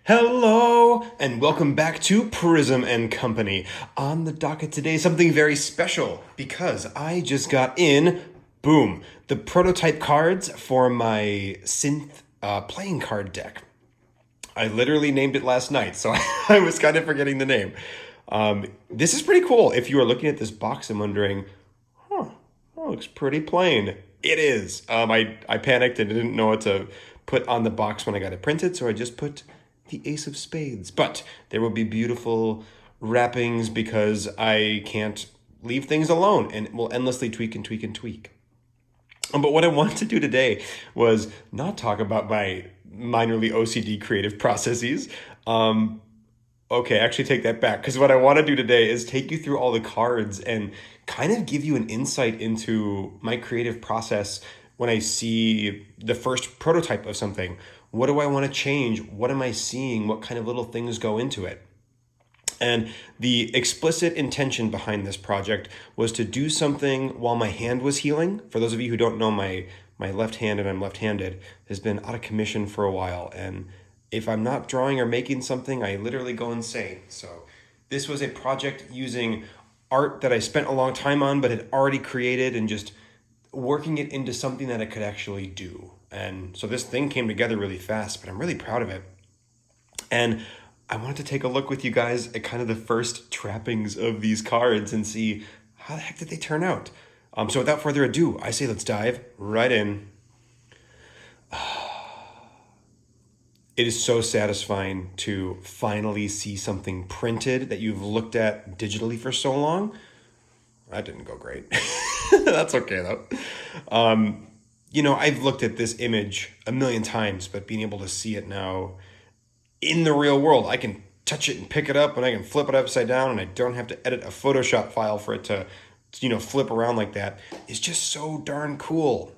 Hello and welcome back to Prism and Company. On the docket today, something very special because I just got in, boom, the prototype cards for my Synth playing card deck. I literally named it last night, so I was kind of forgetting the name. This is pretty cool. If you are looking at this box and wondering, that looks pretty plain. It is. I panicked and didn't know what to put on the box when I got it printed, so I just put the Ace of Spades. But there will be beautiful wrappings because I can't leave things alone and will endlessly tweak and tweak and tweak. But what I wanted to do today was not talk about my minorly OCD creative processes. Okay, actually take that back, because what I want to do today is take you through all the cards and kind of give you an insight into my creative process when I see the first prototype of something. What do I want to change? What am I seeing? What kind of little things go into it? And the explicit intention behind this project was to do something while my hand was healing. For those of you who don't know, my left hand, and I'm left-handed, has been out of commission for a while. And if I'm not drawing or making something, I literally go insane. So this was a project using art that I spent a long time on, but had already created, and just working it into something that I could actually do. And so this thing came together really fast, but I'm really proud of it. And I wanted to take a look with you guys at kind of the first trappings of these cards and see how the heck did they turn out. So without further ado, I say let's dive right in. It is so satisfying to finally see something printed that you've looked at digitally for so long. That didn't go great. That's okay though. I've looked at this image a million times, but being able to see it now in the real world, I can touch it and pick it up, and I can flip it upside down, and I don't have to edit a Photoshop file for it to, flip around like that. It's just so darn cool.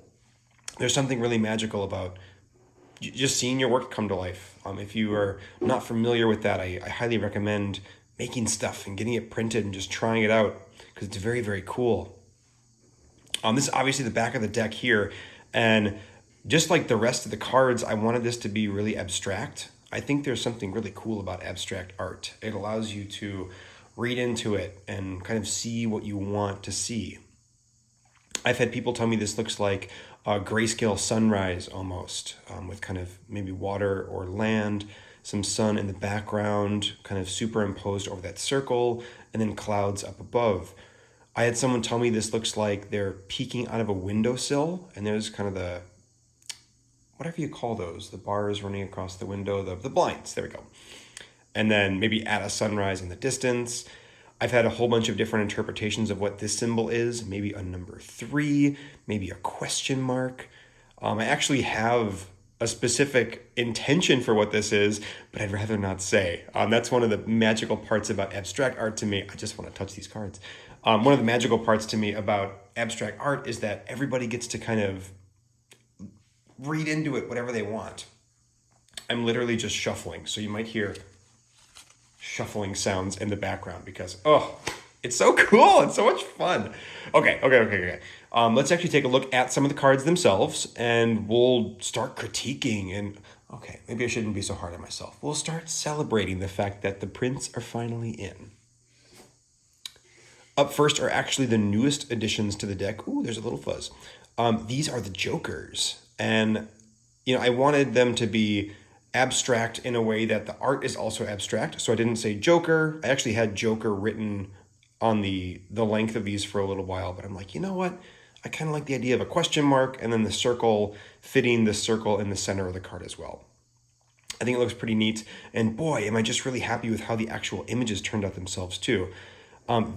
There's something really magical about just seeing your work come to life. If you are not familiar with that, I highly recommend making stuff and getting it printed and just trying it out, because it's very, very cool. This is obviously the back of the deck here, and just like the rest of the cards, I wanted this to be really abstract. I think there's something really cool about abstract art. It allows you to read into it and kind of see what you want to see. I've had people tell me this looks like a grayscale sunrise almost, with kind of maybe water or land, some sun in the background, kind of superimposed over that circle, and then clouds up above. I had someone tell me this looks like they're peeking out of a windowsill, and there's kind of the, whatever you call those, the bars running across the window, the blinds, there we go. And then maybe at a sunrise in the distance. I've had a whole bunch of different interpretations of what this symbol is, maybe a number 3, maybe a question mark. I actually have a specific intention for what this is, but I'd rather not say. That's one of the magical parts about abstract art to me. I just want to touch these cards. One of the magical parts to me about abstract art is that everybody gets to kind of read into it whatever they want. I'm literally just shuffling, so you might hear shuffling sounds in the background because, it's so cool. It's so much fun. Okay. Let's actually take a look at some of the cards themselves, and we'll start critiquing. And okay, maybe I shouldn't be so hard on myself. We'll start celebrating the fact that the prints are finally in. Up first are actually the newest additions to the deck. Ooh, there's a little fuzz. These are the Jokers. And, I wanted them to be abstract in a way that the art is also abstract. So I didn't say Joker. I actually had Joker written on the length of these for a little while. But I'm like, you know what? I kind of like the idea of a question mark and then the circle fitting the circle in the center of the card as well. I think it looks pretty neat. And boy, am I just really happy with how the actual images turned out themselves too.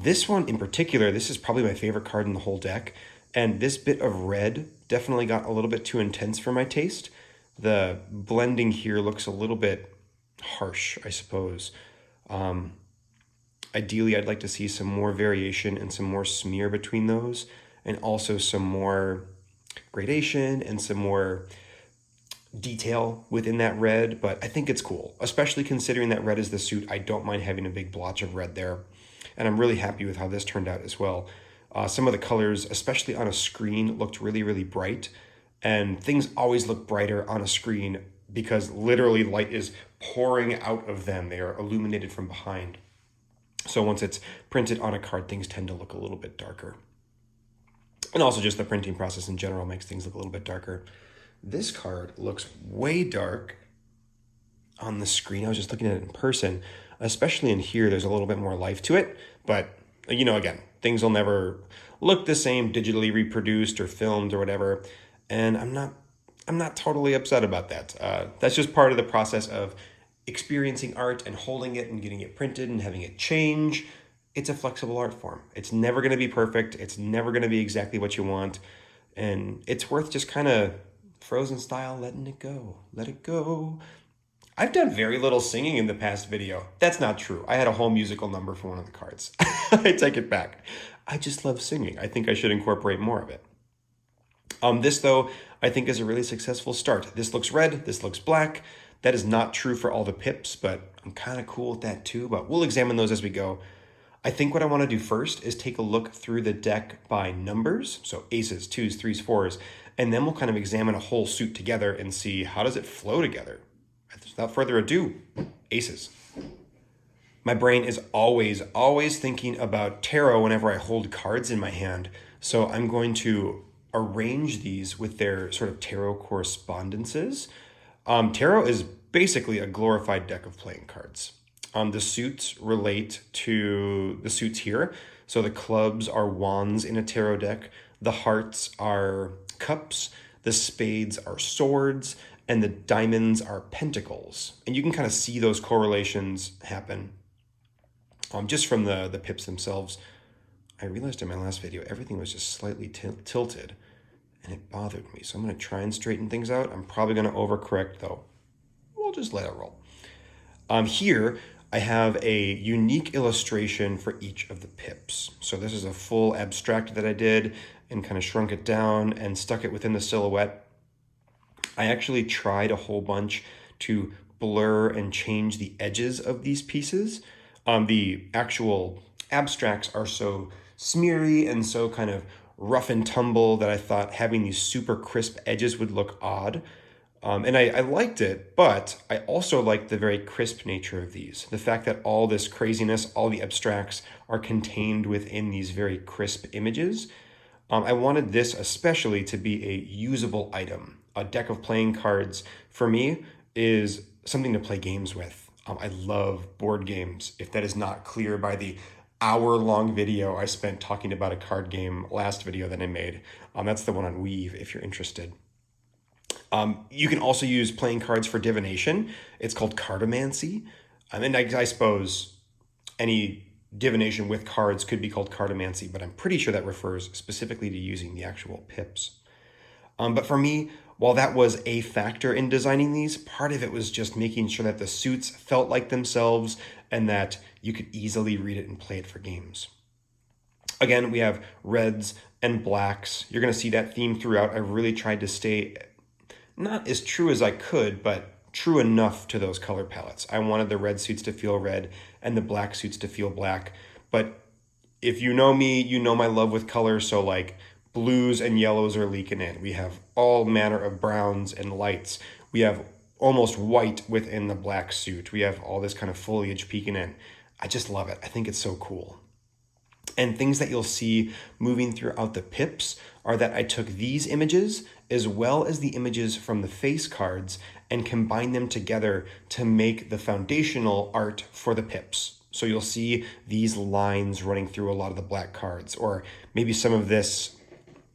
This one in particular, this is probably my favorite card in the whole deck. And this bit of red definitely got a little bit too intense for my taste. The blending here looks a little bit harsh, I suppose. Ideally, I'd like to see some more variation and some more smear between those, and also some more gradation and some more detail within that red, but I think it's cool, especially considering that red is the suit. I don't mind having a big blotch of red there, and I'm really happy with how this turned out as well. Some of the colors, especially on a screen, looked really, really bright, and things always look brighter on a screen because literally light is pouring out of them. They are illuminated from behind. So once it's printed on a card, things tend to look a little bit darker. And also just the printing process in general makes things look a little bit darker. This card looks way dark on the screen. I was just looking at it in person, especially in here, there's a little bit more life to it. But, you know, again, things will never look the same digitally reproduced or filmed or whatever. And I'm not totally upset about that. That's just part of the process of experiencing art and holding it and getting it printed and having it change. It's a flexible art form. It's never going to be perfect. It's never going to be exactly what you want. And it's worth just kind of Frozen style, letting it go. Let it go. I've done very little singing in the past video. That's not true. I had a whole musical number for one of the cards. I take it back. I just love singing. I think I should incorporate more of it. This, though, I think is a really successful start. This looks red. This looks black. That is not true for all the pips, but I'm kind of cool with that too. But we'll examine those as we go. I think what I want to do first is take a look through the deck by numbers. So aces, twos, threes, fours. And then we'll kind of examine a whole suit together and see how does it flow together. Without further ado, aces. My brain is always thinking about tarot whenever I hold cards in my hand. So I'm going to arrange these with their sort of tarot correspondences. Tarot is basically a glorified deck of playing cards. The suits relate to the suits here. So the clubs are wands in a tarot deck. The hearts are cups. The spades are swords. And the diamonds are pentacles. And you can kind of see those correlations happen just from the pips themselves. I realized in my last video, everything was just slightly tilted and it bothered me. So I'm going to try and straighten things out. I'm probably going to overcorrect though. We'll just let it roll. Here, I have a unique illustration for each of the pips. So this is a full abstract that I did and kind of shrunk it down and stuck it within the silhouette. I actually tried a whole bunch to blur and change the edges of these pieces. The actual abstracts are so smeary and so kind of rough and tumble that I thought having these super crisp edges would look odd. And I liked it, but I also liked the very crisp nature of these. The fact that all this craziness, all the abstracts are contained within these very crisp images. I wanted this especially to be a usable item. A deck of playing cards, for me, is something to play games with. I love board games. If that is not clear by the hour-long video I spent talking about a card game last video that I made, that's the one on Weave, if you're interested. You can also use playing cards for divination. It's called cartomancy. And I suppose any divination with cards could be called cartomancy, but I'm pretty sure that refers specifically to using the actual pips. But for me, while that was a factor in designing these, part of it was just making sure that the suits felt like themselves and that you could easily read it and play it for games. Again, we have reds and blacks. You're going to see that theme throughout. I really tried to stay not as true as I could, but true enough to those color palettes. I wanted the red suits to feel red and the black suits to feel black. But if you know me, you know my love with color. So like blues and yellows are leaking in. We have all manner of browns and lights. We have almost white within the black suit. We have all this kind of foliage peeking in. I just love it. I think it's so cool. And things that you'll see moving throughout the pips are that I took these images as well as the images from the face cards and combined them together to make the foundational art for the pips. So you'll see these lines running through a lot of the black cards, or maybe some of this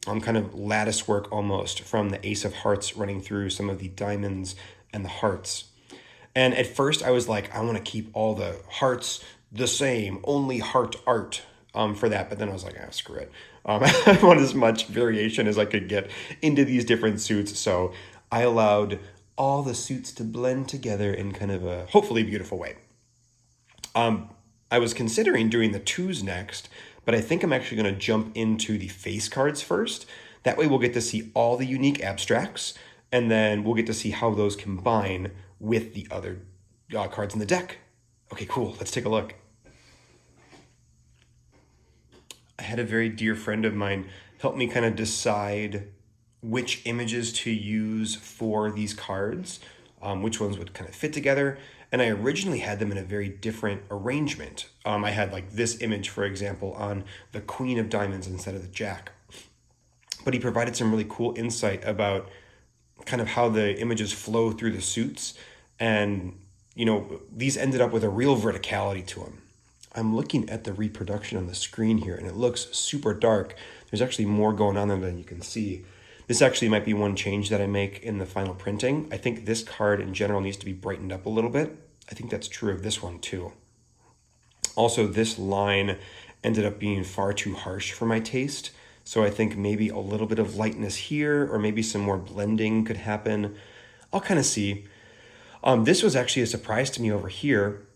kind of lattice work almost from the Ace of Hearts running through some of the diamonds and the hearts. And at first I was like, I want to keep all the hearts the same, only heart art for that. But then I was like, screw it. I want as much variation as I could get into these different suits. So I allowed all the suits to blend together in kind of a hopefully beautiful way. I was considering doing the twos next, but I think I'm actually going to jump into the face cards first. That way we'll get to see all the unique abstracts, and then we'll get to see how those combine with the other cards in the deck. Okay, cool. Let's take a look. I had a very dear friend of mine help me kind of decide which images to use for these cards. which ones would kind of fit together. And I originally had them in a very different arrangement. I had like this image, for example, on the Queen of Diamonds instead of the Jack. But he provided some really cool insight about kind of how the images flow through the suits. And, you know, these ended up with a real verticality to them. I'm looking at the reproduction on the screen here, and it looks super dark. There's actually more going on there than you can see. This actually might be one change that I make in the final printing. I think this card in general needs to be brightened up a little bit. I think that's true of this one too. Also, this line ended up being far too harsh for my taste. So I think maybe a little bit of lightness here, or maybe some more blending could happen. I'll kind of see. This was actually a surprise to me over here.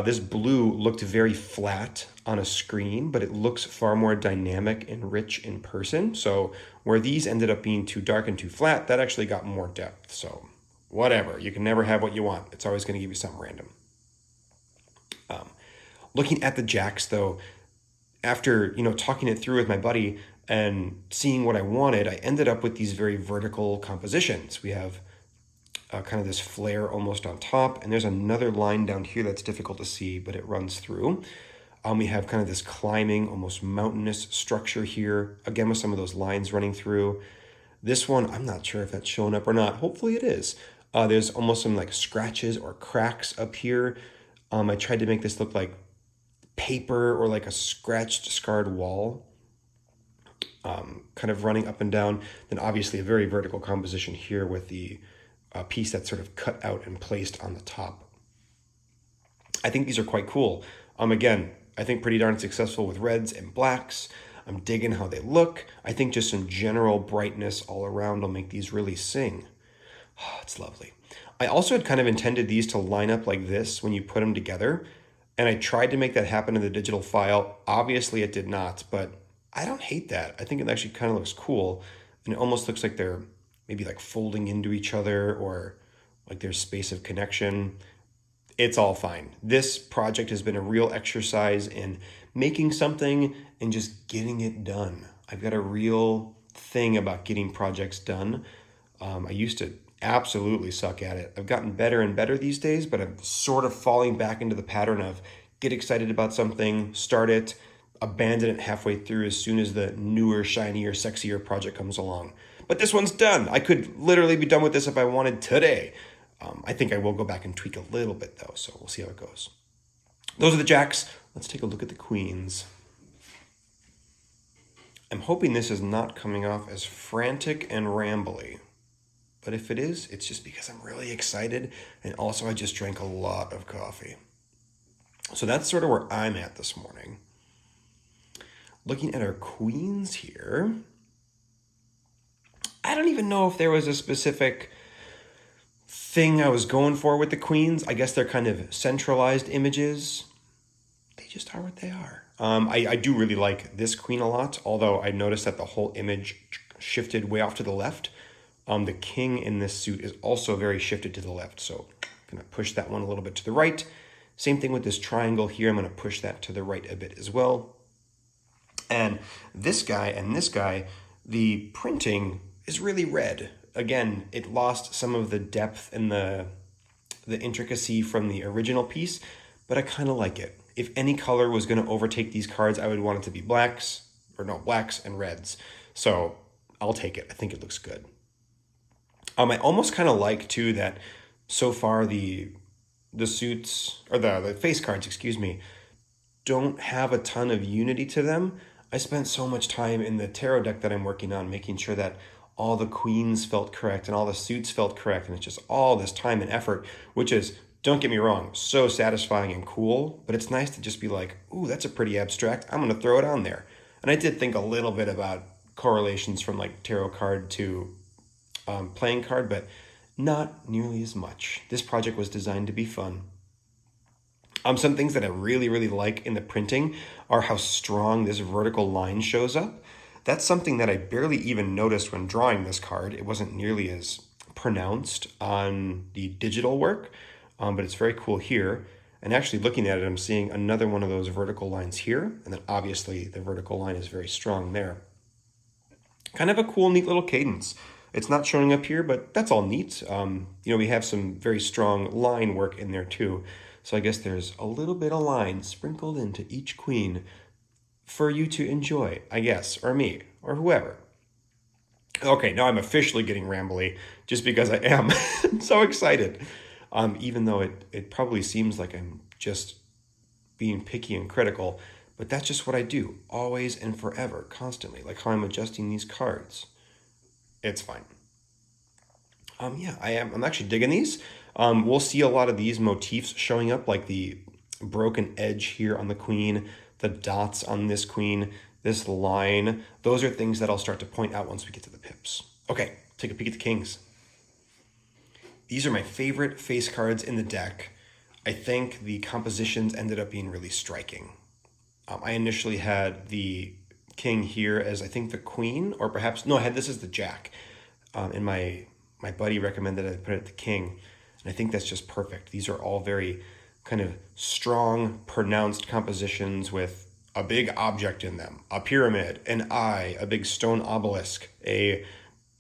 This blue looked very flat on a screen, but it looks far more dynamic and rich in person. So where these ended up being too dark and too flat, that actually got more depth. So whatever, you can never have what you want. It's always going to give you something random. Looking at the jacks though, after, you know, talking it through with my buddy and seeing what I wanted, I ended up with these very vertical compositions. We have kind of this flare almost on top, and there's another line down here that's difficult to see, but it runs through. We have kind of this climbing, almost mountainous structure here, again with some of those lines running through. This one, I'm not sure if that's showing up or not. Hopefully it is. There's almost some like scratches or cracks up here. I tried to make this look like paper or like a scratched, scarred wall, kind of running up and down. Then obviously a very vertical composition here with the piece that's sort of cut out and placed on the top. I think these are quite cool. Again, I think pretty darn successful with reds and blacks. I'm digging how they look. I think just some general brightness all around will make these really sing. Oh, it's lovely. I also had kind of intended these to line up like this when you put them together, and I tried to make that happen in the digital file. Obviously it did not, but I don't hate that. I think it actually kind of looks cool, and it almost looks like they're maybe like folding into each other, or like there's space of connection. It's all fine. This project has been a real exercise in making something and just getting it done. I've got a real thing about getting projects done. I used to absolutely suck at it. I've gotten better and better these days, but I'm sort of falling back into the pattern of get excited about something, start it, abandon it halfway through as soon as the newer, shinier, sexier project comes along. But this one's done. I could literally be done with this if I wanted today. I think I will go back and tweak a little bit though, so we'll see how it goes. Those are the jacks. Let's take a look at the queens. I'm hoping this is not coming off as frantic and rambly. But if it is, it's just because I'm really excited, and also I just drank a lot of coffee. So that's sort of where I'm at this morning. Looking at our queens here, I don't even know if there was a specific thing I was going for with the queens. I guess they're kind of centralized images. They just are what they are. I do really like this queen a lot, although I noticed that the whole image shifted way off to the left. The king in this suit is also very shifted to the left, so I'm going to push that one a little bit to the right. Same thing with this triangle here. I'm going to push that to the right a bit as well. And this guy and this guy, the printing is really red. Again, it lost some of the depth and the intricacy from the original piece, but I kind of like it. If any color was going to overtake these cards, I would want it to be blacks and reds. So I'll take it. I think it looks good. I almost kind of like too that so far the suits, or the face cards, excuse me, don't have a ton of unity to them. I spent so much time in the tarot deck that I'm working on making sure that all the queens felt correct and all the suits felt correct, and it's just all this time and effort, which is, don't get me wrong, so satisfying and cool, but it's nice to just be like, ooh, that's a pretty abstract, I'm going to throw it on there. And I did think a little bit about correlations from like tarot card to playing card, but not nearly as much. This project was designed to be fun. Some things that I really, really like in the printing are how strong this vertical line shows up. That's something that I barely even noticed when drawing this card. It wasn't nearly as pronounced on the digital work, but it's very cool here. And actually looking at it, I'm seeing another one of those vertical lines here, and then obviously the vertical line is very strong there. Kind of a cool, neat little cadence. It's not showing up here, but that's all neat. We have some very strong line work in there too. So I guess there's a little bit of line sprinkled into each queen for you to enjoy, I guess, or me, or whoever. Okay, now I'm officially getting rambly just because I am. I'm so excited. Even though it probably seems like I'm just being picky and critical, but that's just what I do, always and forever, constantly, like how I'm adjusting these cards. It's fine. Yeah, I'm actually digging these. We'll see a lot of these motifs showing up, like the broken edge here on the queen, the dots on this queen, this line. Those are things that I'll start to point out once we get to the pips. Okay, take a peek at the kings. These are my favorite face cards in the deck. I think the compositions ended up being really striking. I initially had the king here as I think the queen, or perhaps, no, I had this as the jack. And my buddy recommended I put it at the king. And I think that's just perfect. These are all very kind of strong, pronounced compositions with a big object in them. A pyramid, an eye, a big stone obelisk, a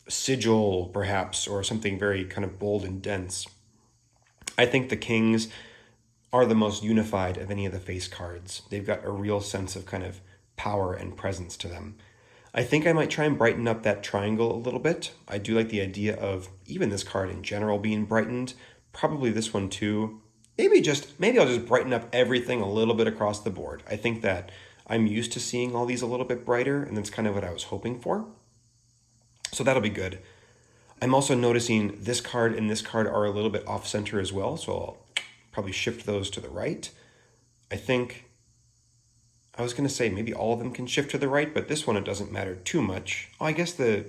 sigil perhaps, or something very kind of bold and dense. I think the kings are the most unified of any of the face cards. They've got a real sense of kind of power and presence to them. I think I might try and brighten up that triangle a little bit. I do like the idea of even this card in general being brightened. Probably this one too. Maybe I'll just brighten up everything a little bit across the board. I think that I'm used to seeing all these a little bit brighter, and that's kind of what I was hoping for. So that'll be good. I'm also noticing this card and this card are a little bit off center as well, so I'll probably shift those to the right. I was going to say maybe all of them can shift to the right, but this one it doesn't matter too much. Oh, I guess the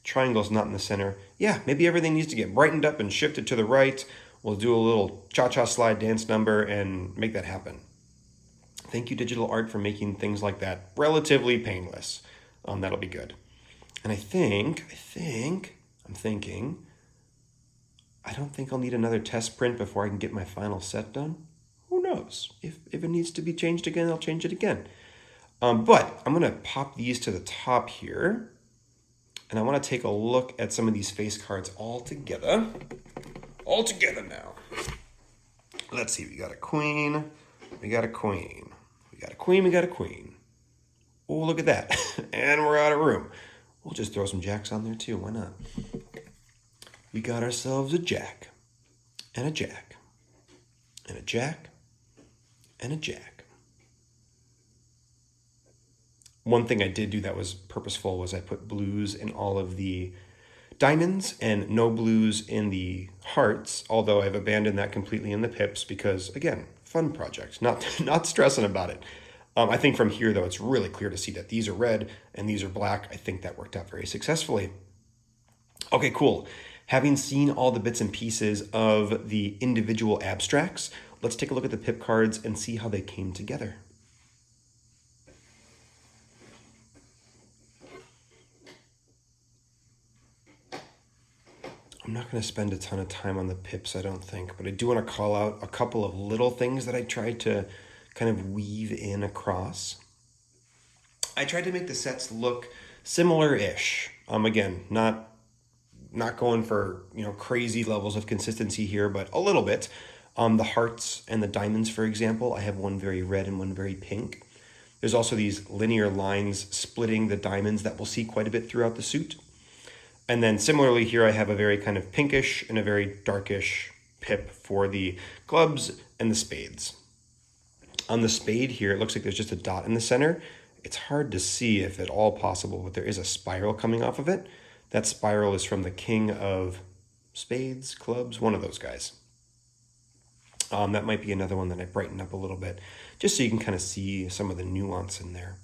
triangle's not in the center. Yeah, maybe everything needs to get brightened up and shifted to the right. We'll do a little cha-cha slide dance number and make that happen. Thank you, digital art, for making things like that relatively painless. That'll be good. And I'm thinking, I don't think I'll need another test print before I can get my final set done. Who knows? If it needs to be changed again, I'll change it again. But I'm going to pop these to the top here. And I want to take a look at some of these face cards all together. All together now. Let's see. We got a queen. We got a queen. We got a queen. We got a queen. Oh, look at that. And we're out of room. We'll just throw some jacks on there too. Why not? We got ourselves a jack. And a jack. And a jack. And a jack. One thing I did do that was purposeful was I put blues in all of the diamonds and no blues in the hearts, although I've abandoned that completely in the pips because, again, fun project, not stressing about it. I think from here, though, it's really clear to see that these are red and these are black. I think that worked out very successfully. Okay, cool. Having seen all the bits and pieces of the individual abstracts, let's take a look at the pip cards and see how they came together. I'm not going to spend a ton of time on the pips, I don't think, but I do want to call out a couple of little things that I tried to kind of weave in across. I tried to make the sets look similar-ish. Again, not going for crazy levels of consistency here, but a little bit. The hearts and the diamonds, for example, I have one very red and one very pink. There's also these linear lines splitting the diamonds that we'll see quite a bit throughout the suit. And then similarly here, I have a very kind of pinkish and a very darkish pip for the clubs and the spades. On the spade here, it looks like there's just a dot in the center. It's hard to see if at all possible, but there is a spiral coming off of it. That spiral is from the king of spades, clubs, one of those guys. That might be another one that I brighten up a little bit, just so you can kind of see some of the nuance in there.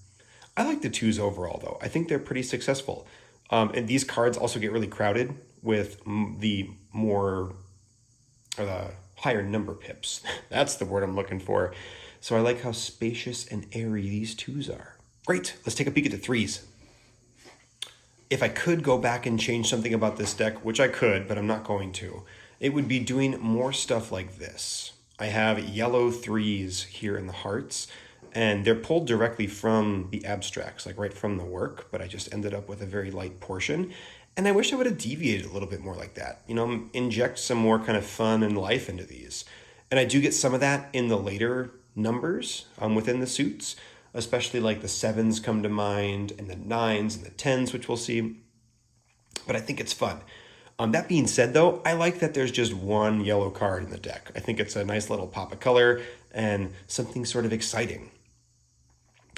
I like the twos overall, though. I think they're pretty successful. And these cards also get really crowded with the higher number pips. That's the word I'm looking for. So I like how spacious and airy these twos are. Great, let's take a peek at the threes. If I could go back and change something about this deck, which I could, but I'm not going to, it would be doing more stuff like this. I have yellow threes here in the hearts, and they're pulled directly from the abstracts, like right from the work, but I just ended up with a very light portion. And I wish I would have deviated a little bit more like that. Inject some more kind of fun and life into these. And I do get some of that in the later numbers within the suits, especially like the 7s come to mind and the 9s and the 10s, which we'll see. But I think it's fun. That being said, though, I like that there's just one yellow card in the deck. I think it's a nice little pop of color and something sort of exciting.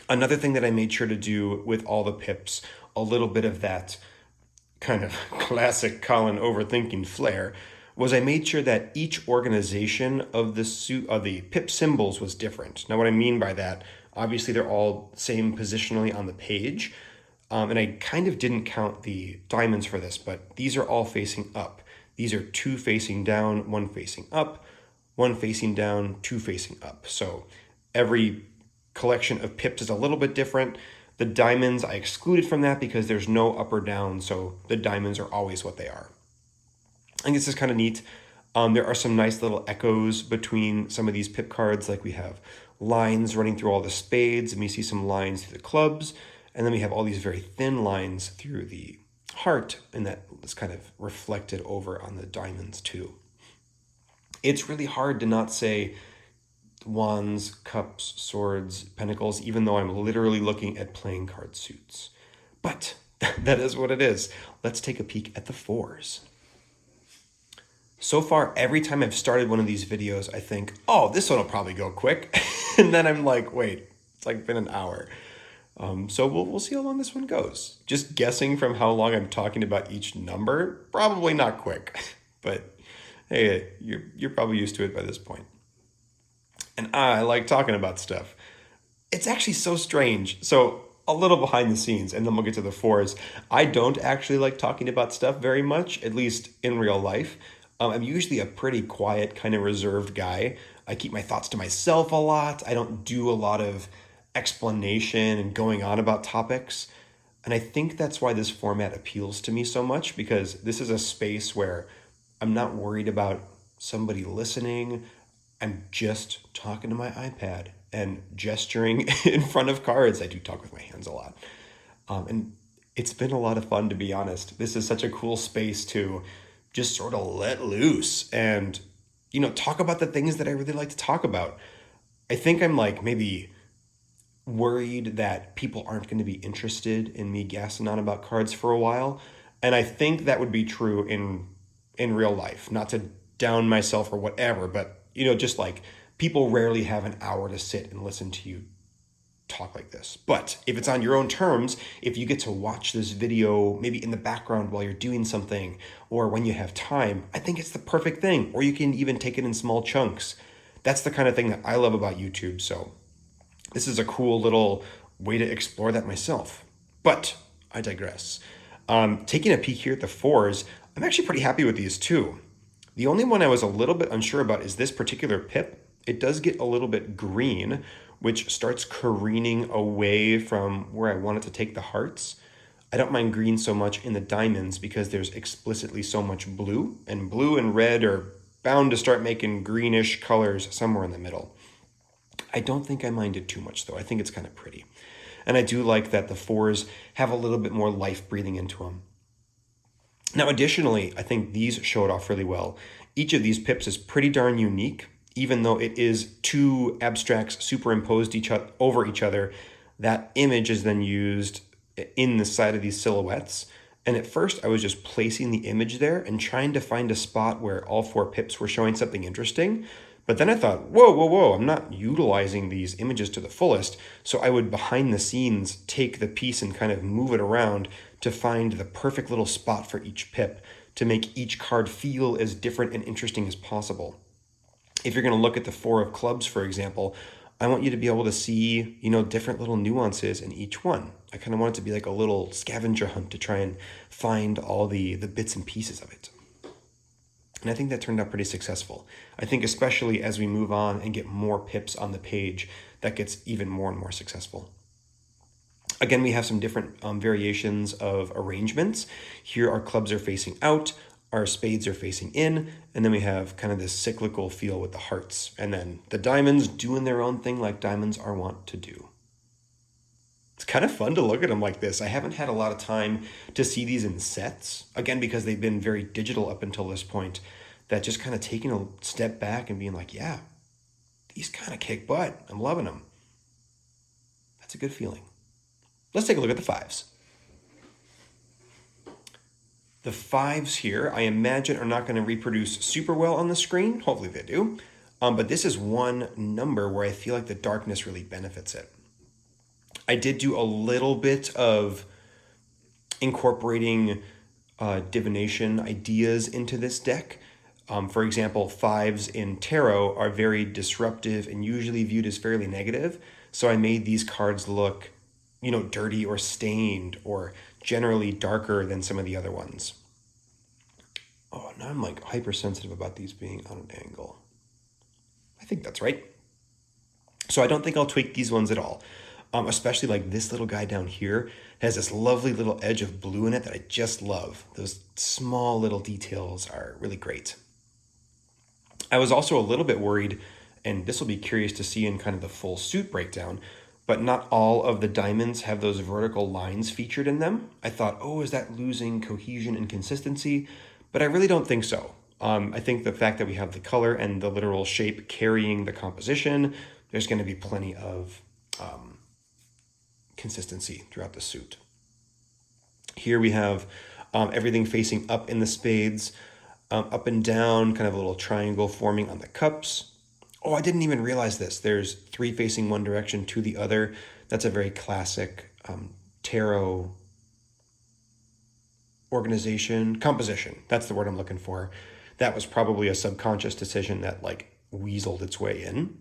Another thing that I made sure to do with all the pips, a little bit of that kind of classic Colin overthinking flair, was I made sure that each organization of the suit of the pip symbols was different. Now, what I mean by that, obviously they're all same positionally on the page, and I kind of didn't count the diamonds for this, but these are all facing up. These are 2 facing down, 1 facing up, 1 facing down, 2 facing up. So every collection of pips is a little bit different. The diamonds I excluded from that because there's no up or down, so the diamonds are always what they are. I think this is kind of neat. There are some nice little echoes between some of these pip cards, like we have lines running through all the spades, and we see some lines through the clubs, and then we have all these very thin lines through the heart, and that is kind of reflected over on the diamonds too. It's really hard to not say wands, cups, swords, pentacles, even though I'm literally looking at playing card suits. But that is what it is. Let's take a peek at the 4s. So far, every time I've started one of these videos, I think, oh, this one will probably go quick. And then I'm like, wait, it's like been an hour. So we'll see how long this one goes. Just guessing from how long I'm talking about each number, probably not quick. But hey, you're probably used to it by this point. And I like talking about stuff. It's actually so strange. So a little behind the scenes, and then we'll get to the 4s. I don't actually like talking about stuff very much, at least in real life. I'm usually a pretty quiet, kind of reserved guy. I keep my thoughts to myself a lot. I don't do a lot of explanation and going on about topics. And I think that's why this format appeals to me so much, because this is a space where I'm not worried about somebody listening. I'm just talking to my iPad and gesturing in front of cards. I do talk with my hands a lot. And it's been a lot of fun, to be honest. This is such a cool space to just sort of let loose and, talk about the things that I really like to talk about. I think I'm like maybe worried that people aren't going to be interested in me gassing on about cards for a while. And I think that would be true in real life, not to down myself or whatever, but just like people rarely have an hour to sit and listen to you talk like this. But if it's on your own terms, if you get to watch this video maybe in the background while you're doing something or when you have time, I think it's the perfect thing. Or you can even take it in small chunks. That's the kind of thing that I love about YouTube. So this is a cool little way to explore that myself. But I digress. Taking a peek here at the 4s, I'm actually pretty happy with these too. The only one I was a little bit unsure about is this particular pip. It does get a little bit green, which starts careening away from where I want it to take the hearts. I don't mind green so much in the diamonds because there's explicitly so much blue, and blue and red are bound to start making greenish colors somewhere in the middle. I don't think I mind it too much though. I think it's kind of pretty. And I do like that the 4s have a little bit more life breathing into them. Now, additionally, I think these show it off really well. Each of these pips is pretty darn unique, even though it is 2 abstracts superimposed over each other. That image is then used in the side of these silhouettes. And at first, I was just placing the image there and trying to find a spot where all 4 pips were showing something interesting. But then I thought, whoa, I'm not utilizing these images to the fullest. So I would, behind the scenes, take the piece and kind of move it around to find the perfect little spot for each pip to make each card feel as different and interesting as possible. If you're going to look at the 4 of clubs, for example, I want you to be able to see, different little nuances in each one. I kind of want it to be like a little scavenger hunt to try and find all the bits and pieces of it. And I think that turned out pretty successful. I think especially as we move on and get more pips on the page, that gets even more and more successful. Again, we have some different variations of arrangements. Here our clubs are facing out, our spades are facing in, and then we have kind of this cyclical feel with the hearts. And then the diamonds doing their own thing like diamonds are wont to do. It's kind of fun to look at them like this. I haven't had a lot of time to see these in sets, again, because they've been very digital up until this point, that just kind of taking a step back and being like, yeah, these kind of kick butt. I'm loving them. That's a good feeling. Let's take a look at the fives. The fives here, I imagine, are not going to reproduce super well on the screen. Hopefully they do. But this is one number where I feel like the darkness really benefits it. I did do a little bit of incorporating divination ideas into this deck. For example, fives in tarot are very disruptive and usually viewed as fairly negative. So I made these cards look, dirty or stained or generally darker than some of the other ones. Oh, now I'm like hypersensitive about these being on an angle. I think that's right. So I don't think I'll tweak these ones at all. Especially like this little guy down here has this lovely little edge of blue in it that I just love. Those small little details are really great. I was also a little bit worried, and this will be curious to see in kind of the full suit breakdown, but not all of the diamonds have those vertical lines featured in them. I thought, oh, is that losing cohesion and consistency? But I really don't think so. I think the fact that we have the color and the literal shape carrying the composition, there's going to be plenty of consistency throughout the suit. Here we have everything facing up in the spades, up and down, kind of a little triangle forming on the cups. Oh, I didn't even realize this. There's 3 facing one direction, 2 the other. That's a very classic tarot composition. That's the word I'm looking for. That was probably a subconscious decision that like weaseled its way in.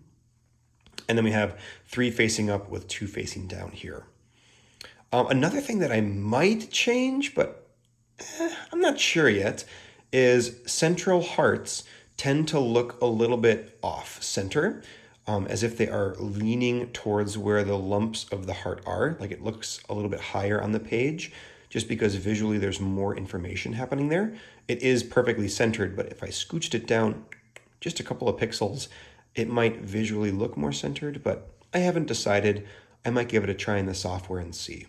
And then we have 3 facing up with 2 facing down here. Another thing that I might change, but I'm not sure yet, is central hearts tend to look a little bit off center, as if they are leaning towards where the lumps of the heart are. Like it looks a little bit higher on the page, just because visually there's more information happening there. It is perfectly centered, but if I scooched it down just a couple of pixels, it might visually look more centered, but I haven't decided. I might give it a try in the software and see.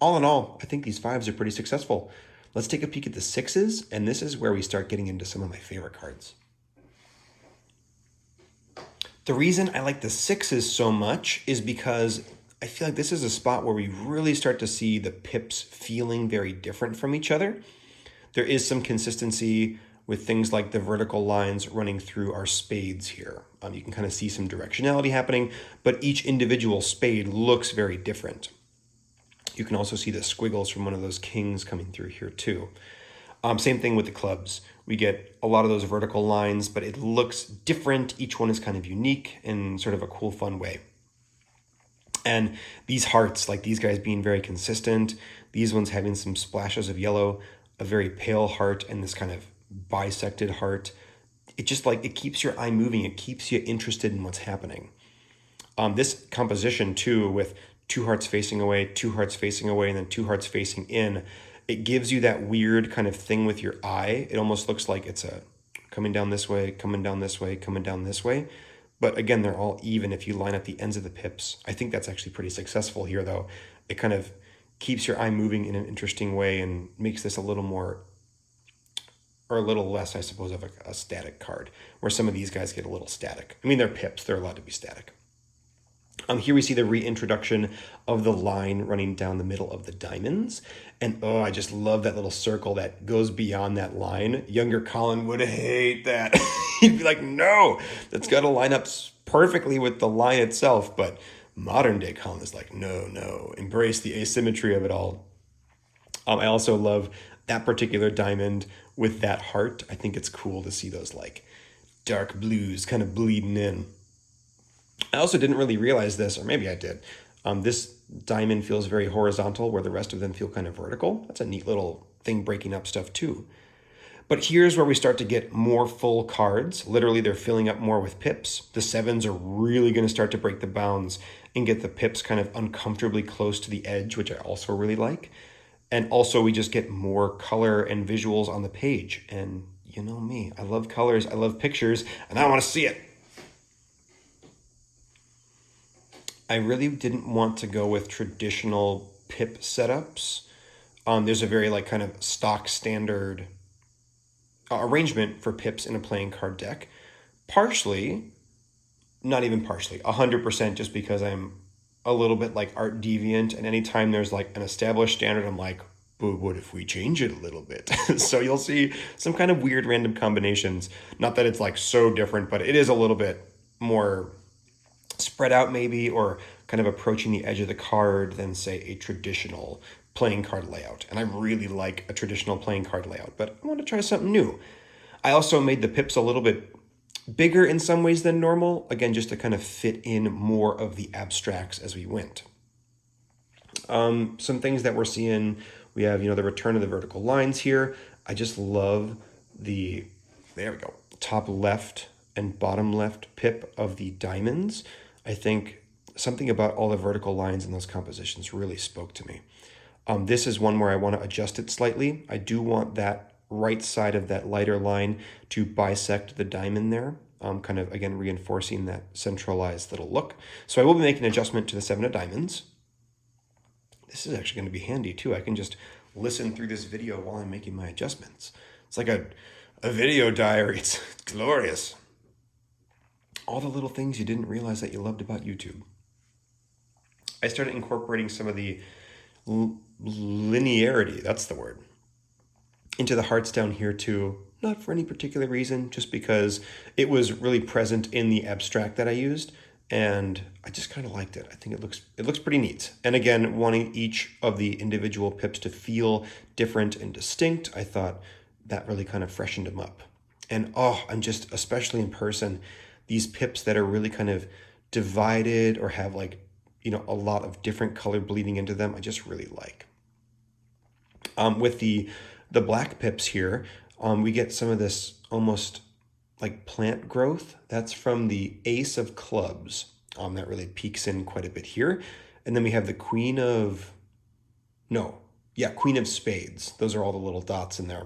All in all, I think these 5s are pretty successful. Let's take a peek at the 6s, and this is where we start getting into some of my favorite cards. The reason I like the 6s so much is because I feel like this is a spot where we really start to see the pips feeling very different from each other. There is some consistency with things like the vertical lines running through our spades here. You can kind of see some directionality happening, but each individual spade looks very different. You can also see the squiggles from one of those kings coming through here too. Same thing with the clubs. We get a lot of those vertical lines, but it looks different. Each one is kind of unique in sort of a cool, fun way. And these hearts, like these guys being very consistent, these ones having some splashes of yellow, a very pale heart, and this kind of bisected heart. It just like, it keeps your eye moving. It keeps you interested in what's happening. This composition too, with 2 hearts facing away, 2 hearts facing away, and then 2 hearts facing in, it gives you that weird kind of thing with your eye. It almost looks like it's a coming down this way, coming down this way, coming down this way. But again, they're all even if you line up the ends of the pips. I think that's actually pretty successful here, though. It kind of keeps your eye moving in an interesting way and makes this a little more, or a little less, I suppose, of a static card, where some of these guys get a little static. I mean, they're pips. They're allowed to be static. Here we see the reintroduction of the line running down the middle of the diamonds. And oh, I just love that little circle that goes beyond that line. Younger Colin would hate that. He'd be like, no, that's got to line up perfectly with the line itself. But modern day Colin is like, no, embrace the asymmetry of it all. I also love that particular diamond with that heart. I think it's cool to see those like dark blues kind of bleeding in. I also didn't really realize this, or maybe I did. This diamond feels very horizontal where the rest of them feel kind of vertical. That's a neat little thing breaking up stuff too. But here's where we start to get more full cards. Literally, they're filling up more with pips. The 7s are really going to start to break the bounds and get the pips kind of uncomfortably close to the edge, which I also really like. And also, we just get more color and visuals on the page. And you know me, I love colors, I love pictures, and I want to see it. I really didn't want to go with traditional pip setups. There's a very like kind of stock standard arrangement for pips in a playing card deck. Partially, not even partially, 100% just because I'm a little bit like art deviant, and anytime there's like an established standard, I'm like, but what if we change it a little bit? So you'll see some kind of weird random combinations. Not that it's like so different, but it is a little bit more spread out maybe, or kind of approaching the edge of the card than say a traditional playing card layout. And I really like a traditional playing card layout, but I want to try something new. I also made the pips a little bit bigger in some ways than normal, again, just to kind of fit in more of the abstracts as we went. Some things that we're seeing, we have, the return of the vertical lines here. I just love there we go, top left and bottom left pip of the diamonds. I think something about all the vertical lines in those compositions really spoke to me. This is one where I want to adjust it slightly. I do want that right side of that lighter line to bisect the diamond there, kind of, again, reinforcing that centralized little look. So I will be making an adjustment to the 7 of diamonds. This is actually going to be handy too. I can just listen through this video while I'm making my adjustments. It's like a video diary. It's glorious. All the little things you didn't realize that you loved about YouTube. I started incorporating some of the linearity, that's the word, into the hearts down here too. Not for any particular reason, just because it was really present in the abstract that I used, and I just kind of liked it. I think it looks pretty neat. And again, wanting each of the individual pips to feel different and distinct, I thought that really kind of freshened them up. And I'm just, especially in person, these pips that are really kind of divided or have like, a lot of different color bleeding into them, I just really like. With the black pips here, we get some of this almost like plant growth. That's from the Ace of Clubs. That really peeks in quite a bit here. And then we have the Queen of Spades. Those are all the little dots in there.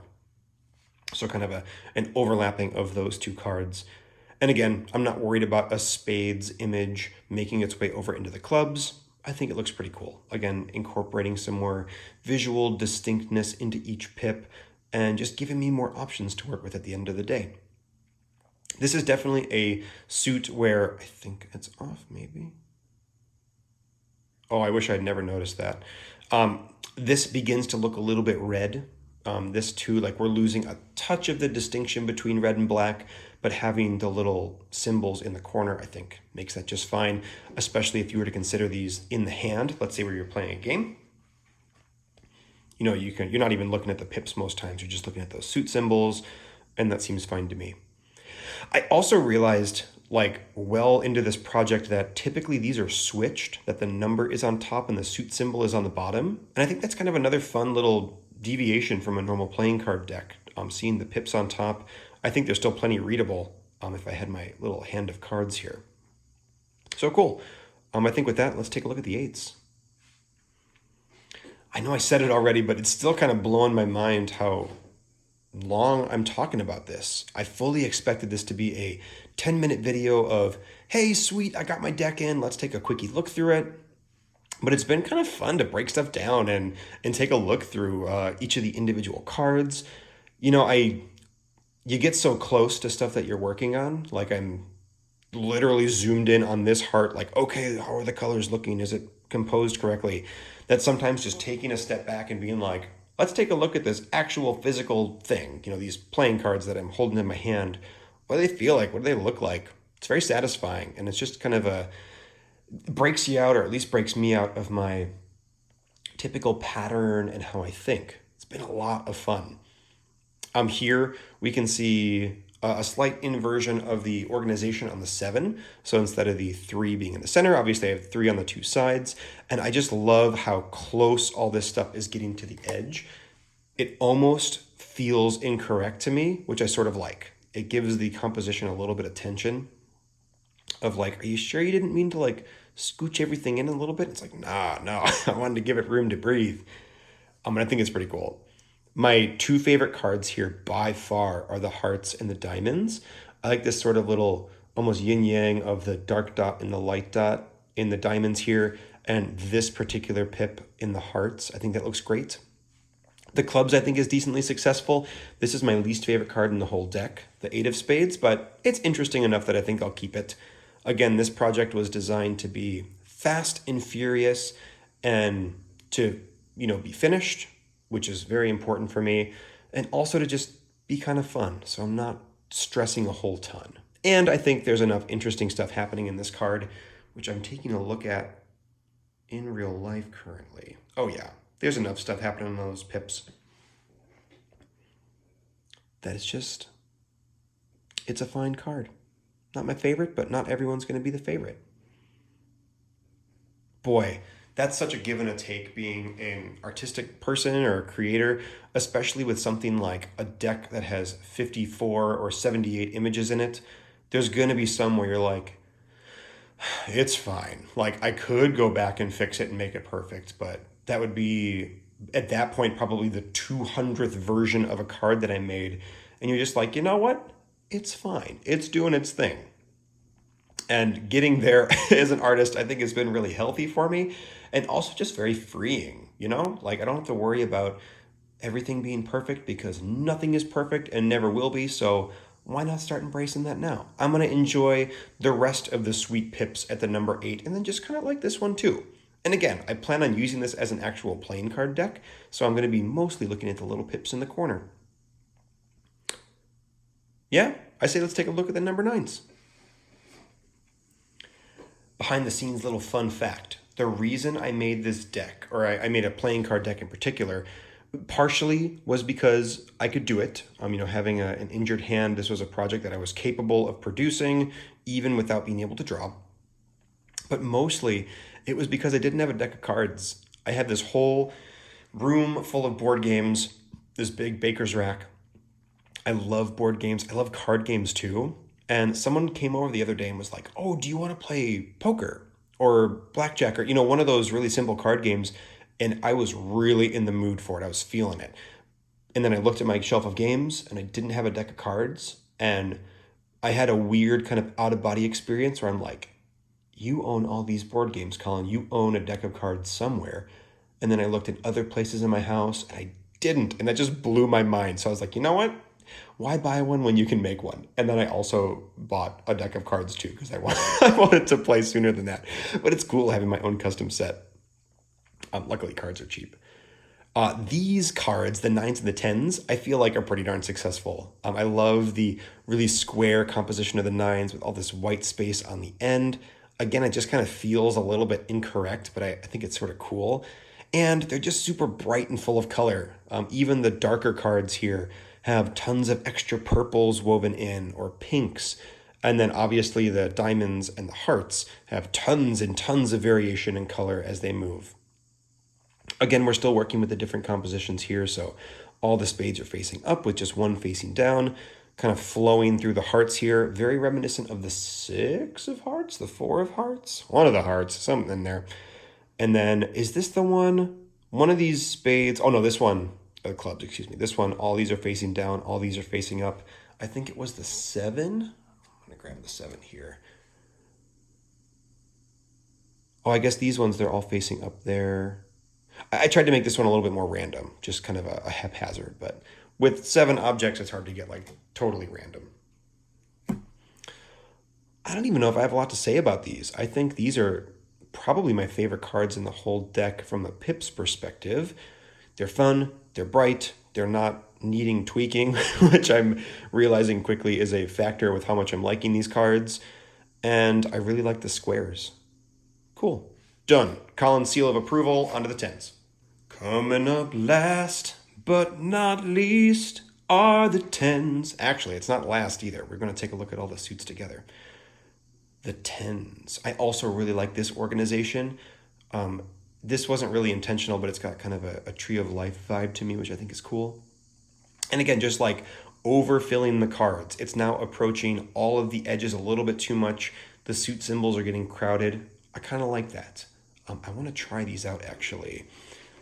So kind of an overlapping of those two cards. And again, I'm not worried about a spades image making its way over into the clubs. I think it looks pretty cool. Again, incorporating some more visual distinctness into each pip and just giving me more options to work with at the end of the day. This is definitely a suit where I think it's off maybe. Oh, I wish I'd never noticed that. This begins to look a little bit red. This too, like we're losing a touch of the distinction between red and black, but having the little symbols in the corner, I think, makes that just fine, especially if you were to consider these in the hand. Let's say where you're playing a game. You're not even looking at the pips most times. You're just looking at those suit symbols, and that seems fine to me. I also realized, like, well into this project that typically these are switched, that the number is on top and the suit symbol is on the bottom. And I think that's kind of another fun little deviation from a normal playing card deck. Seeing the pips on top, I think they're still plenty readable if I had my little hand of cards here. So cool. I think with that, let's take a look at the 8s. I know I said it already, but it's still kind of blowing my mind how long I'm talking about this. I fully expected this to be a 10-minute video of, hey, sweet, I got my deck in. Let's take a quickie look through it. But it's been kind of fun to break stuff down and take a look through each of the individual cards. You get so close to stuff that you're working on. Like I'm literally zoomed in on this heart, like, okay, how are the colors looking? Is it composed correctly? That sometimes just taking a step back and being like, let's take a look at this actual physical thing. These playing cards that I'm holding in my hand. What do they feel like? What do they look like? It's very satisfying. And it's just kind of breaks you out, or at least breaks me out of my typical pattern and how I think. It's been a lot of fun. Here we can see a slight inversion of the organization on the 7. So instead of the 3 being in the center, obviously I have 3 on the 2 sides. And I just love how close all this stuff is getting to the edge. It almost feels incorrect to me, which I sort of like. It gives the composition a little bit of tension of like, are you sure you didn't mean to like scooch everything in a little bit? It's like, no, I wanted to give it room to breathe. I think it's pretty cool. My 2 favorite cards here by far are the hearts and the diamonds. I like this sort of little almost yin yang of the dark dot and the light dot in the diamonds here, and this particular pip in the hearts. I think that looks great. The clubs, I think, is decently successful. This is my least favorite card in the whole deck, the 8 of spades, but it's interesting enough that I think I'll keep it. Again, this project was designed to be fast and furious and to, be finished, which is very important for me, and also to just be kind of fun, so I'm not stressing a whole ton. And I think there's enough interesting stuff happening in this card, which I'm taking a look at in real life currently. Oh yeah, there's enough stuff happening in those pips. That it's a fine card. Not my favorite, but not everyone's going to be the favorite. Boy, that's such a give and a take being an artistic person or a creator, especially with something like a deck that has 54 or 78 images in it. There's going to be some where you're like, it's fine. Like, I could go back and fix it and make it perfect, but that would be, at that point, probably the 200th version of a card that I made. And you're just like, you know what? It's fine. It's doing its thing. And getting there as an artist, I think, has been really healthy for me, and also just very freeing, Like, I don't have to worry about everything being perfect, because nothing is perfect and never will be, so why not start embracing that now? I'm going to enjoy the rest of the sweet pips at the number 8, and then just kind of like this one too. And again, I plan on using this as an actual playing card deck, so I'm going to be mostly looking at the little pips in the corner. Yeah, I say let's take a look at the number 9s. Behind the scenes little fun fact. The reason I made this deck, or I made a playing card deck in particular, partially was because I could do it. Having an injured hand, this was a project that I was capable of producing, even without being able to draw. But mostly, it was because I didn't have a deck of cards. I had this whole room full of board games, this big baker's rack. I love board games. I love card games too. And someone came over the other day and was like, oh, do you want to play poker or blackjack or, one of those really simple card games? And I was really in the mood for it. I was feeling it. And then I looked at my shelf of games and I didn't have a deck of cards. And I had a weird kind of out-of-body experience where I'm like, you own all these board games, Colin. You own a deck of cards somewhere. And then I looked at other places in my house and I didn't. And that just blew my mind. So I was like, you know what? Why buy one when you can make one? And then I also bought a deck of cards too, because I wanted to play sooner than that. But it's cool having my own custom set. Luckily, cards are cheap. These cards, the 9s and the 10s, I feel like are pretty darn successful. I love the really square composition of the 9s with all this white space on the end. Again, it just kind of feels a little bit incorrect, but I think it's sort of cool. And they're just super bright and full of color. Even the darker cards here have tons of extra purples woven in, or pinks. And then obviously the diamonds and the hearts have tons and tons of variation in color as they move. Again, we're still working with the different compositions here, so all the spades are facing up with just one facing down, kind of flowing through the hearts here. Very reminiscent of the 6 of hearts, the 4 of hearts, one of the hearts, something in there. And then, is this the one? One of these spades, oh no, this one, clubs, excuse me. This one, all these are facing down, all these are facing up. I think it was the 7. I'm going to grab the 7 here. Oh, I guess these ones, they're all facing up there. I tried to make this one a little bit more random, just kind of a haphazard, but with 7 objects, it's hard to get like totally random. I don't even know if I have a lot to say about these. I think these are probably my favorite cards in the whole deck from a Pips perspective. They're fun, they're bright, they're not needing tweaking, which I'm realizing quickly is a factor with how much I'm liking these cards. And I really like the squares. Cool. Done. Colin's seal of approval, onto the 10s. Coming up last, but not least, are the 10s. Actually, it's not last either. We're going to take a look at all the suits together. The 10s. I also really like this organization. This wasn't really intentional, but it's got kind of a tree of life vibe to me, which I think is cool. And again, just like overfilling the cards. It's now approaching all of the edges a little bit too much. The suit symbols are getting crowded. I kind of like that. I want to try these out, actually.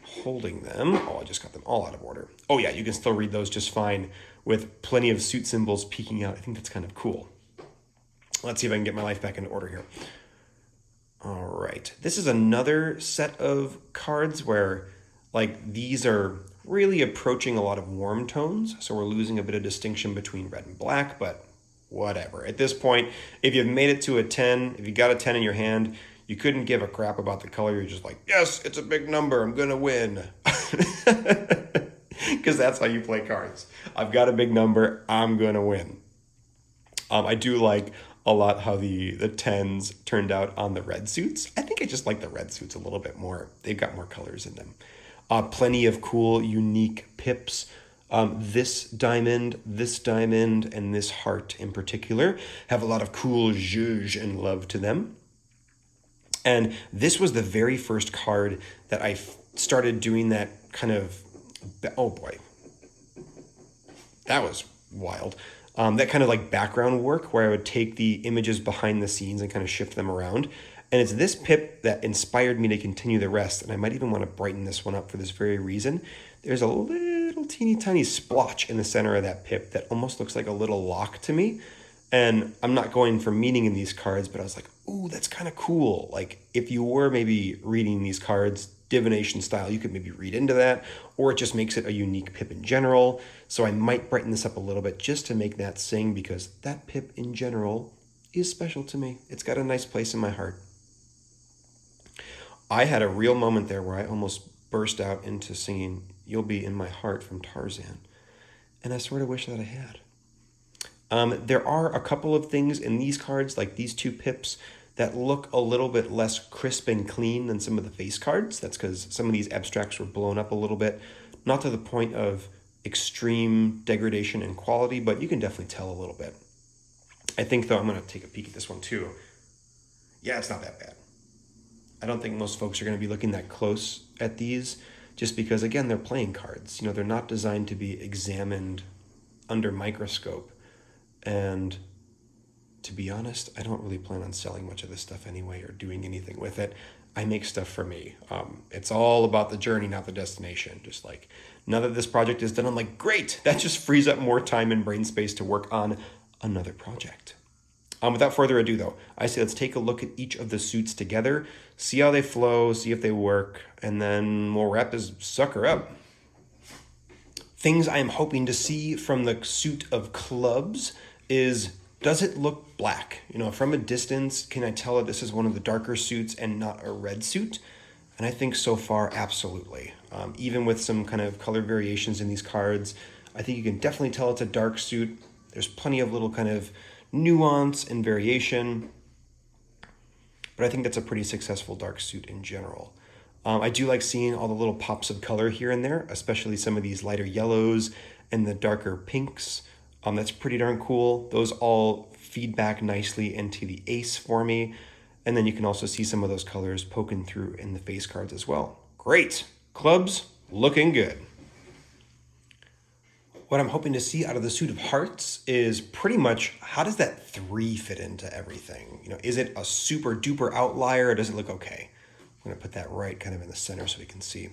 Holding them. Oh, I just got them all out of order. Oh, yeah, you can still read those just fine with plenty of suit symbols peeking out. I think that's kind of cool. Let's see if I can get my life back into order here. All right. This is another set of cards where like these are really approaching a lot of warm tones. So we're losing a bit of distinction between red and black, but whatever. At this point, if you've made it to a 10, if you got a 10 in your hand, you couldn't give a crap about the color. You're just like, yes, it's a big number. I'm going to win. Because that's how you play cards. I've got a big number. I'm going to win. I do like a lot how the tens turned out on the red suits. I think I just like the red suits a little bit more. They've got more colors in them. Plenty of cool, unique pips. This diamond, and this heart in particular have a lot of cool zhuzh and love to them. And this was the very first card that I started doing that kind of, oh boy, that was wild. That kind of like background work where I would take the images behind the scenes and kind of shift them around. And it's this pip that inspired me to continue the rest. And I might even want to brighten this one up for this very reason. There's a little teeny tiny splotch in the center of that pip that almost looks like a little lock to me. And I'm not going for meaning in these cards, but I was like, ooh, that's kind of cool. Like if you were maybe reading these cards divination style, you could maybe read into that, or it just makes it a unique pip in general. So I might brighten this up a little bit just to make that sing, because that pip in general is special to me. It's got a nice place in my heart. I had a real moment there where I almost burst out into singing You'll Be in My Heart from Tarzan. And I sort of wish that I had. There are a couple of things in these cards, like these two pips, that look a little bit less crisp and clean than some of the face cards. That's because some of these abstracts were blown up a little bit. Not to the point of extreme degradation in quality, but you can definitely tell a little bit. I think, though, I'm going to take a peek at this one, too. Yeah, it's not that bad. I don't think most folks are going to be looking that close at these, just because, again, they're playing cards. You know, they're not designed to be examined under microscope. And to be honest, I don't really plan on selling much of this stuff anyway or doing anything with it. I make stuff for me. It's all about the journey, not the destination. Just like, now that this project is done, I'm like, great, that just frees up more time and brain space to work on another project. Without further ado, though, I say let's take a look at each of the suits together, see how they flow, see if they work, and then we'll wrap this sucker up. Things I am hoping to see from the suit of clubs is, does it look black? You know, from a distance, can I tell that this is one of the darker suits and not a red suit? And I think so far, absolutely. Even with some kind of color variations in these cards, I think you can definitely tell it's a dark suit. There's plenty of little kind of nuance and variation, but I think that's a pretty successful dark suit in general. I do like seeing all the little pops of color here and there, especially some of these lighter yellows and the darker pinks. That's pretty darn cool. Those all feed back nicely into the ace for me. And then you can also see some of those colors poking through in the face cards as well. Great. Clubs, looking good. What I'm hoping to see out of the suit of hearts is pretty much, how does that 3 fit into everything? You know, is it a super duper outlier, or does it look okay? I'm going to put that right kind of in the center so we can see.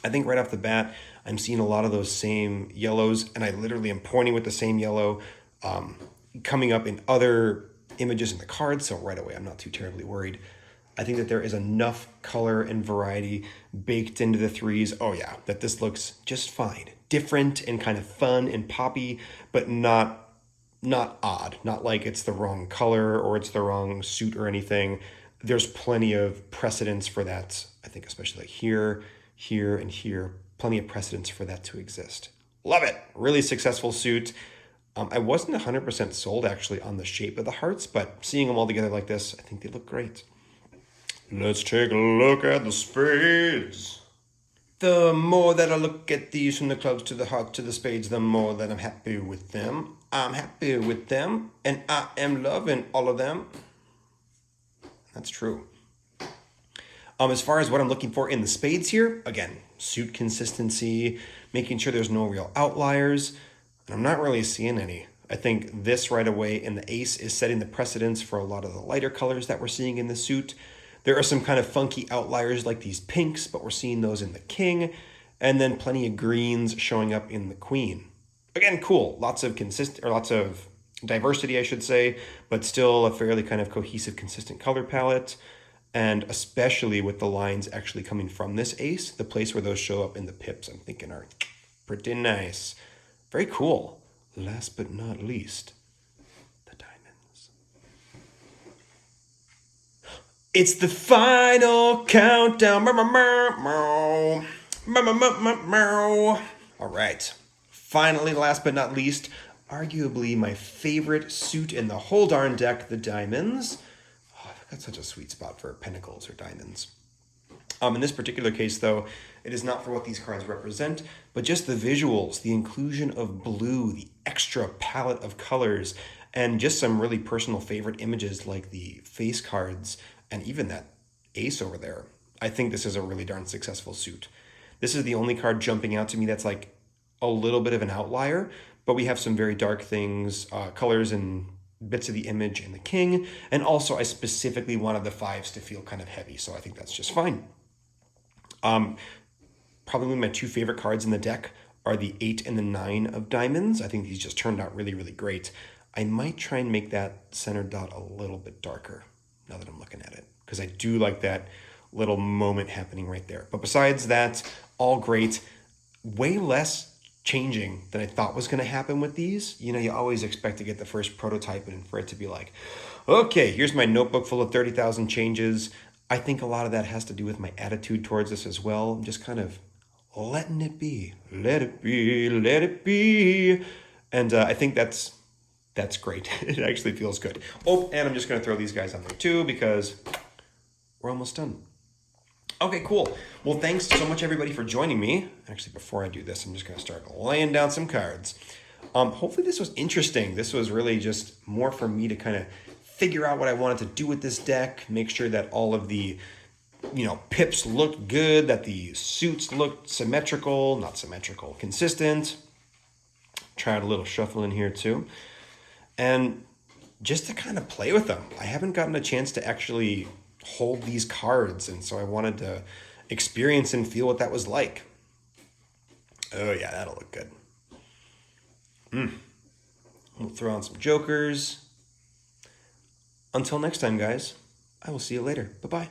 I think right off the bat, I'm seeing a lot of those same yellows, and I literally am pointing with the same yellow coming up in other images in the cards, so right away I'm not too terribly worried. I think that there is enough color and variety baked into the 3s. Oh yeah, that this looks just fine. Different and kind of fun and poppy, but not odd. Not like it's the wrong color or it's the wrong suit or anything. There's plenty of precedence for that. I think especially like here, and here, plenty of precedence for that to exist. Love it. Really successful suit. I wasn't 100% sold actually on the shape of the hearts, but seeing them all together like this, I think they look great. Let's take a look at the spades. The more that I look at these, from the clubs to the heart to the spades, the more that I'm happy with them. I'm happy with them, and I am loving all of them. That's true. As far as what I'm looking for in the spades here, again, suit consistency, making sure there's no real outliers, and I'm not really seeing any. I think this right away in the ace is setting the precedence for a lot of the lighter colors that we're seeing in the suit. There are some kind of funky outliers like these pinks, but we're seeing those in the king, and then plenty of greens showing up in the queen. Again, cool. Lots of diversity, I should say, but still a fairly kind of cohesive, consistent color palette. And especially with the lines actually coming from this ace, the place where those show up in the pips, I'm thinking are pretty nice. Very cool. Last but not least, the diamonds. It's the final countdown. All right. Finally, last but not least, arguably my favorite suit in the whole darn deck, the diamonds. Oh, I've got such a sweet spot for pentacles or diamonds. In this particular case, though, it is not for what these cards represent, but just the visuals, the inclusion of blue, the extra palette of colors, and just some really personal favorite images like the face cards and even that ace over there. I think this is a really darn successful suit. This is the only card jumping out to me that's like a little bit of an outlier, but we have some very dark things, colors and bits of the image in the king, and also I specifically wanted the fives to feel kind of heavy, so I think that's just fine. Probably my two favorite cards in the deck are the 8 and the 9 of diamonds. I think these just turned out really, really great. I might try and make that center dot a little bit darker now that I'm looking at it, because I do like that little moment happening right there. But besides that, all great. Way less changing than I thought was going to happen with these. You know, you always expect to get the first prototype and for it to be like, okay, here's my notebook full of 30,000 changes. I think a lot of that has to do with my attitude towards this as well. I'm just kind of letting it be. Let it be, let it be. And I think that's great. It actually feels good. Oh, and I'm just going to throw these guys on there too because we're almost done. Okay, cool. Well, thanks so much, everybody, for joining me. Actually, before I do this, I'm just going to start laying down some cards. Hopefully this was interesting. This was really just more for me to kind of figure out what I wanted to do with this deck, make sure that all of the, pips looked good, that the suits looked symmetrical, not symmetrical, consistent. Tried a little shuffle in here too. And just to kind of play with them. I haven't gotten a chance to actually hold these cards, and so I wanted to experience and feel what that was like. Oh yeah, that'll look good. We'll throw on some jokers. Until next time, guys, I will see you later. Bye-bye.